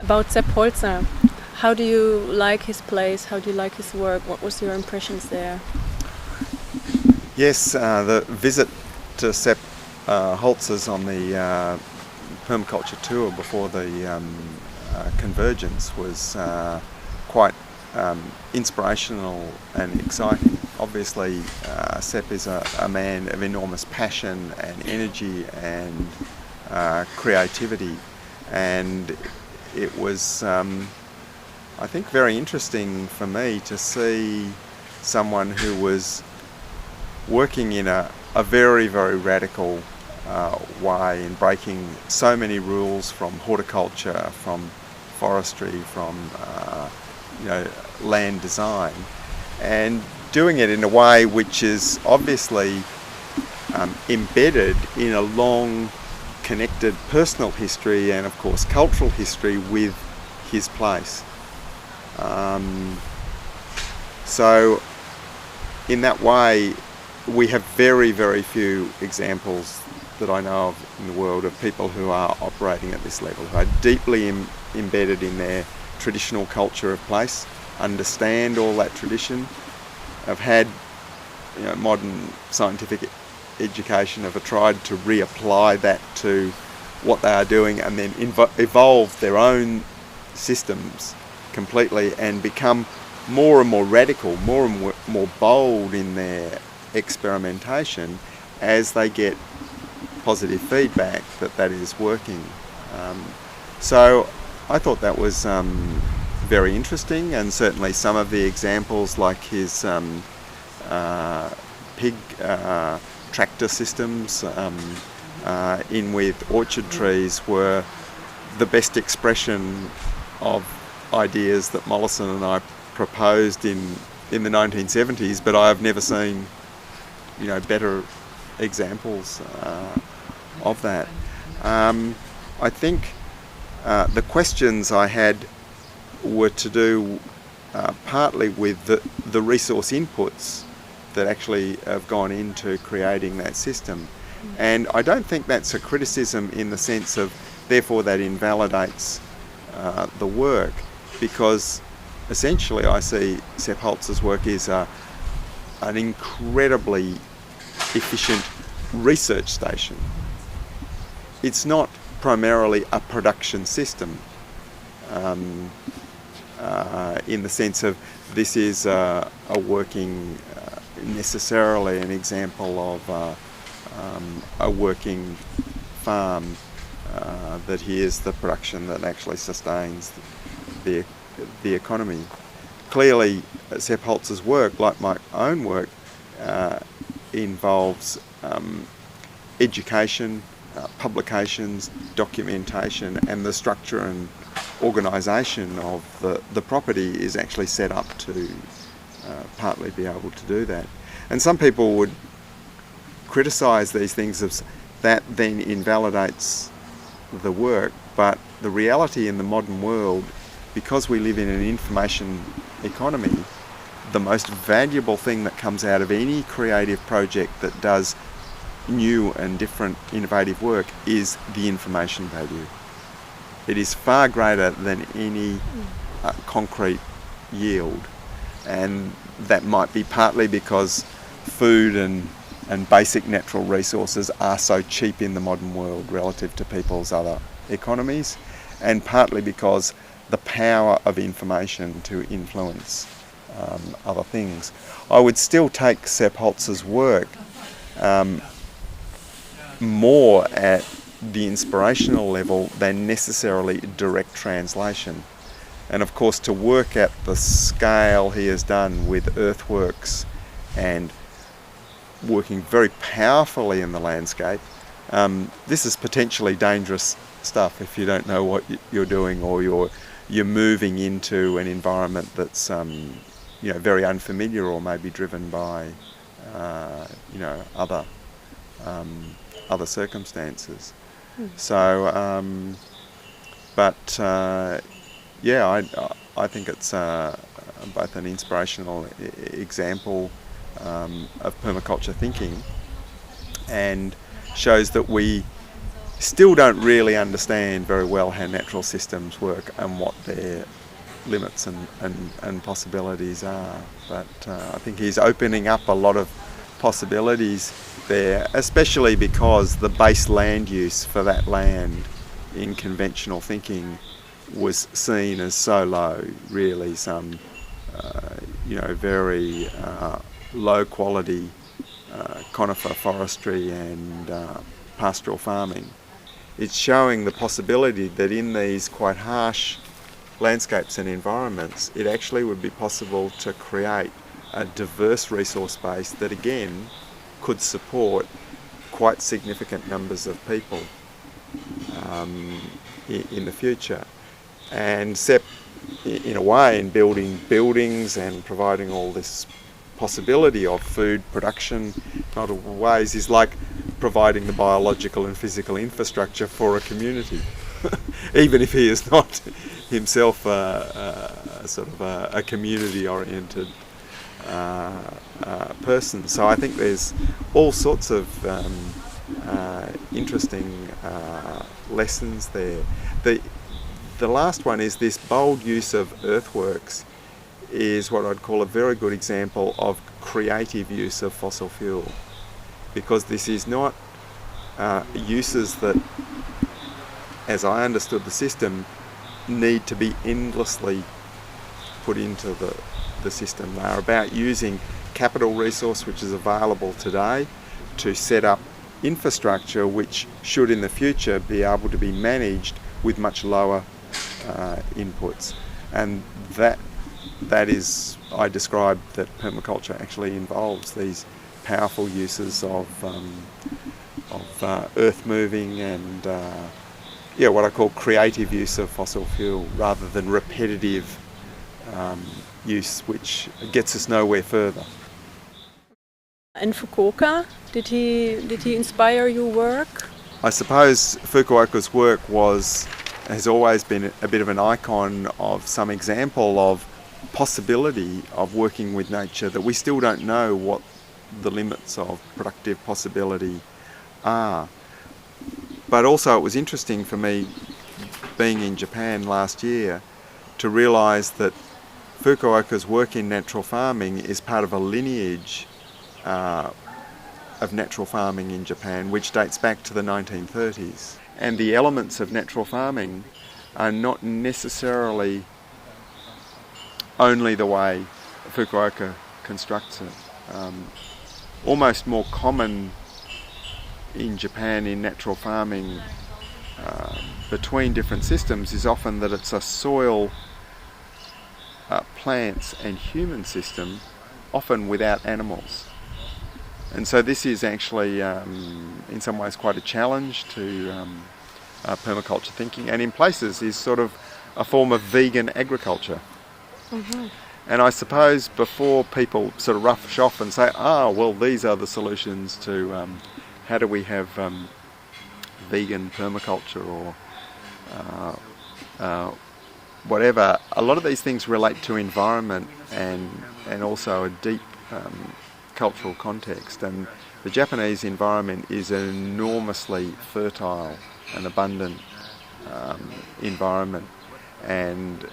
About Sepp Holzer, how do you like his place? How do you like his work? What was your impressions there? Yes, the visit to Sepp Holzer's on the Permaculture tour before the convergence was quite inspirational and exciting. Obviously, Sepp is a man of enormous passion and energy and creativity, and it was, I think, very interesting for me to see someone who was working in a very, very radical way in breaking so many rules from horticulture, from forestry, from land design, and doing it in a way which is obviously embedded in a long connected personal history and of course cultural history with his place. So in that way we have very, very few examples that I know of in the world of people who are operating at this level, who are deeply embedded in their traditional culture of place, understand all that tradition, have had modern scientific education, have tried to reapply that to what they are doing and then evolve their own systems completely and become more and more radical, more and more bold in their experimentation as they get positive feedback that is working. So I thought that was very interesting, and certainly some of the examples like his pig tractor systems in with orchard trees were the best expression of ideas that Mollison and I proposed in the 1970s, but I have never seen better examples of that. I think the questions I had were to do partly with the resource inputs that actually have gone into creating that system. And I don't think that's a criticism in the sense of therefore that invalidates the work, because essentially I see Sepp Holzer's work is an incredibly efficient research station. It's not primarily a production system in the sense of this is a working, necessarily an example of a working farm that here's the production that actually sustains the economy. Clearly, Sepp Holzer's work, like my own work, involves education, publications, documentation, and the structure and organisation of the property is actually set up to partly be able to do that. And some people would criticise these things as that then invalidates the work, but the reality in the modern world, because we live in an information economy, the most valuable thing that comes out of any creative project that does new and different innovative work is the information value. It is far greater than any concrete yield, and that might be partly because food and basic natural resources are so cheap in the modern world relative to people's other economies, and partly because the power of information to influence other things. I would still take Sepp Holzer's work more at the inspirational level than necessarily direct translation. And of course, to work at the scale he has done with earthworks and working very powerfully in the landscape, this is potentially dangerous stuff if you don't know what you're doing, or you're moving into an environment that's very unfamiliar or maybe driven by other circumstances. So, I think it's both an inspirational example of permaculture thinking and shows that we still don't really understand very well how natural systems work and what their limits and possibilities are. But I think he's opening up a lot of possibilities there, especially because the base land use for that land in conventional thinking was seen as so low, really some very low quality conifer forestry and pastoral farming. It's showing the possibility that in these quite harsh landscapes and environments, it actually would be possible to create a diverse resource base that again could support quite significant numbers of people in the future. And Sepp, in a way, in building buildings and providing all this possibility of food production in multiple ways, is like providing the biological and physical infrastructure for a community, even if he is not himself a community-oriented person. So I think there's all sorts of interesting lessons there. The last one is this bold use of earthworks is what I'd call a very good example of creative use of fossil fuel, because this is not uses that, as I understood the system, need to be endlessly put into the system. They are about using capital resource which is available today to set up infrastructure which should in the future be able to be managed with much lower inputs. And that is, I described that permaculture actually involves these powerful uses of earth moving and what I call creative use of fossil fuel rather than repetitive use, which gets us nowhere further. And Fukuoka, did he inspire your work? I suppose Fukuoka's work has always been a bit of an icon of some example of possibility of working with nature, that we still don't know what the limits of productive possibility are. But also it was interesting for me, being in Japan last year, to realise that Fukuoka's work in natural farming is part of a lineage of natural farming in Japan which dates back to the 1930s. And the elements of natural farming are not necessarily only the way Fukuoka constructs it. Almost more common in Japan in natural farming between different systems is often that it's a soil, plants and human system, often without animals. And so this is actually in some ways quite a challenge to permaculture thinking, and in places is sort of a form of vegan agriculture. Mm-hmm. And I suppose before people sort of rush off and say, these are the solutions to how do we have vegan permaculture or whatever, a lot of these things relate to environment and also a deep cultural context. And the Japanese environment is an enormously fertile and abundant environment, and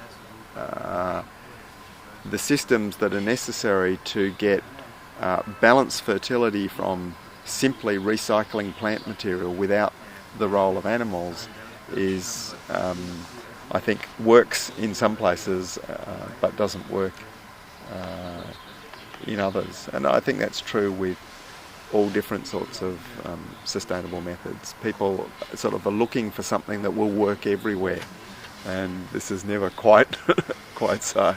the systems that are necessary to get balanced fertility from simply recycling plant material without the role of animals is, I think, works in some places but doesn't work in others. And I think that's true with all different sorts of sustainable methods. People sort of are looking for something that will work everywhere, and this is never quite so.